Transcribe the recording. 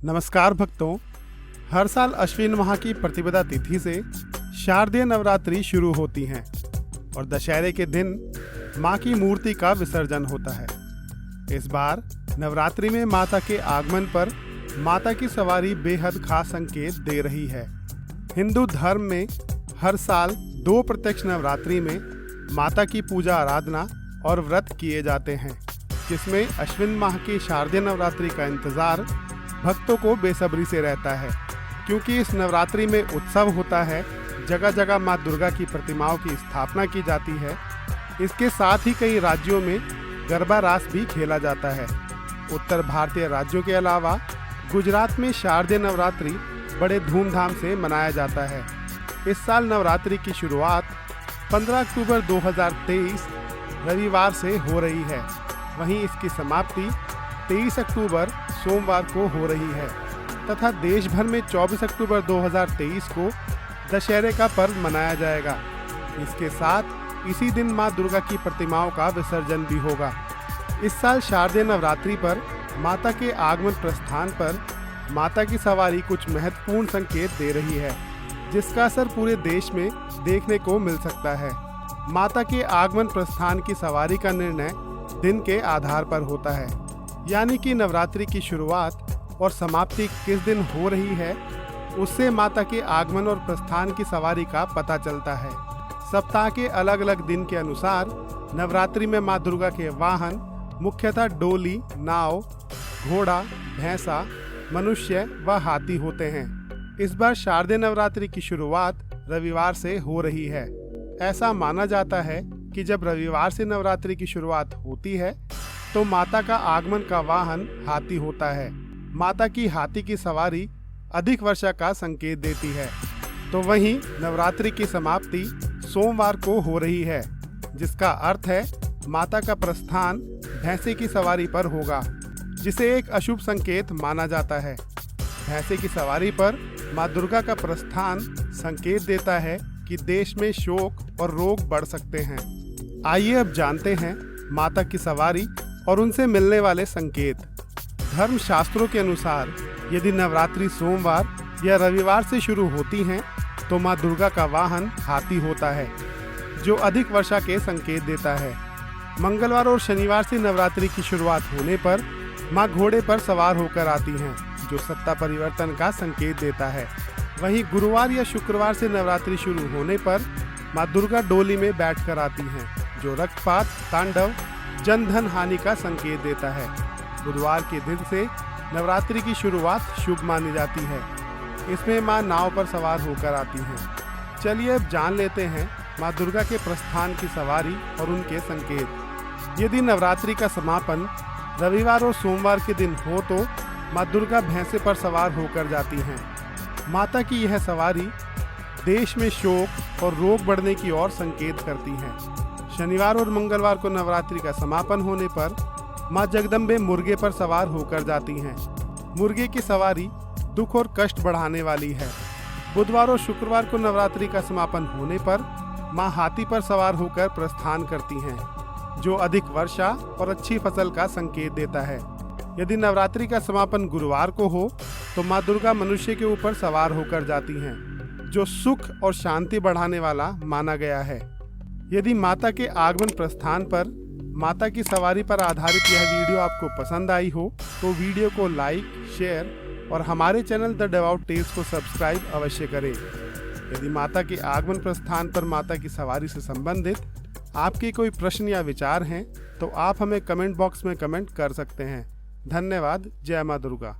नमस्कार भक्तों, हर साल अश्विन माह की प्रतिपदा तिथि से शारदीय नवरात्रि शुरू होती हैं और दशहरे के दिन मां की मूर्ति का विसर्जन होता है। इस बार नवरात्रि में माता के आगमन पर माता की सवारी बेहद खास संकेत दे रही है। हिंदू धर्म में हर साल 2 प्रत्यक्ष नवरात्रि में माता की पूजा आराधना और व्रत किए जाते हैं, जिसमें अश्विन माह की शारदीय नवरात्रि का इंतजार भक्तों को बेसब्री से रहता है, क्योंकि इस नवरात्रि में उत्सव होता है। जगह जगह मां दुर्गा की प्रतिमाओं की स्थापना की जाती है। इसके साथ ही कई राज्यों में गरबा रास भी खेला जाता है। उत्तर भारतीय राज्यों के अलावा गुजरात में शारदीय नवरात्रि बड़े धूमधाम से मनाया जाता है। इस साल नवरात्रि की शुरुआत 15 अक्टूबर 2023 रविवार से हो रही है। वहीं इसकी समाप्ति 23 अक्टूबर सोमवार को हो रही है तथा देश भर में 24 अक्टूबर 2023 को दशहरे का पर्व मनाया जाएगा। इसके साथ इसी दिन मां दुर्गा की प्रतिमाओं का विसर्जन भी होगा। इस साल शारदीय नवरात्रि पर माता के आगमन प्रस्थान पर माता की सवारी कुछ महत्वपूर्ण संकेत दे रही है, जिसका असर पूरे देश में देखने को मिल सकता है। माता के आगमन प्रस्थान की सवारी का निर्णय दिन के आधार पर होता है, यानी कि नवरात्रि की शुरुआत और समाप्ति किस दिन हो रही है, उससे माता के आगमन और प्रस्थान की सवारी का पता चलता है। सप्ताह के अलग अलग दिन के अनुसार नवरात्रि में मां दुर्गा के वाहन मुख्यतः डोली, नाव, घोड़ा, भैंसा, मनुष्य व हाथी होते हैं। इस बार शारदीय नवरात्रि की शुरुआत रविवार से हो रही है। ऐसा माना जाता है कि जब रविवार से नवरात्रि की शुरुआत होती है तो माता का आगमन का वाहन हाथी होता है। माता की हाथी की सवारी अधिक वर्षा का संकेत देती है। तो वहीं नवरात्रि की समाप्ति सोमवार को हो रही है, जिसका अर्थ है माता का प्रस्थान भैंसे की सवारी पर होगा, जिसे एक अशुभ संकेत माना जाता है। भैंसे की सवारी पर मां दुर्गा का प्रस्थान संकेत देता है कि देश में शोक और रोग बढ़ सकते हैं। आइए अब जानते हैं माता की सवारी और उनसे मिलने वाले संकेत। धर्म शास्त्रों के अनुसार यदि नवरात्रि सोमवार या रविवार से शुरू होती हैं तो मां दुर्गा का वाहन हाथी होता है, जो अधिक वर्षा के संकेत देता है। मंगलवार और शनिवार से नवरात्रि की शुरुआत होने पर मां घोड़े पर सवार होकर आती हैं, जो सत्ता परिवर्तन का संकेत देता है। वहीं गुरुवार या शुक्रवार से नवरात्रि शुरू होने पर मां दुर्गा डोली में बैठकर आती हैं, जो रक्तपात, तांडव, जन धन हानि का संकेत देता है। बुधवार के दिन से नवरात्रि की शुरुआत शुभ मानी जाती है। इसमें मां नाव पर सवार होकर आती हैं। चलिए अब जान लेते हैं मां दुर्गा के प्रस्थान की सवारी और उनके संकेत। यदि नवरात्रि का समापन रविवार और सोमवार के दिन हो तो मां दुर्गा भैंसे पर सवार होकर जाती हैं। माता की यह सवारी देश में शोक और रोग बढ़ने की ओर संकेत करती है। शनिवार और मंगलवार को नवरात्रि का समापन होने पर मां जगदम्बे मुर्गे पर सवार होकर जाती हैं। मुर्गे की सवारी दुख और कष्ट बढ़ाने वाली है। बुधवार और शुक्रवार को नवरात्रि का समापन होने पर मां हाथी पर सवार होकर प्रस्थान करती हैं, जो अधिक वर्षा और अच्छी फसल का संकेत देता है। यदि नवरात्रि का समापन गुरुवार को हो तो मां दुर्गा मनुष्य के ऊपर सवार होकर जाती हैं, जो सुख और शांति बढ़ाने वाला माना गया है। यदि माता के आगमन प्रस्थान पर माता की सवारी पर आधारित यह वीडियो आपको पसंद आई हो तो वीडियो को लाइक, शेयर और हमारे चैनल द डिवोट टेल्स को सब्सक्राइब अवश्य करें। यदि माता के आगमन प्रस्थान पर माता की सवारी से संबंधित आपके कोई प्रश्न या विचार हैं तो आप हमें कमेंट बॉक्स में कमेंट कर सकते हैं। धन्यवाद। जय मां दुर्गा।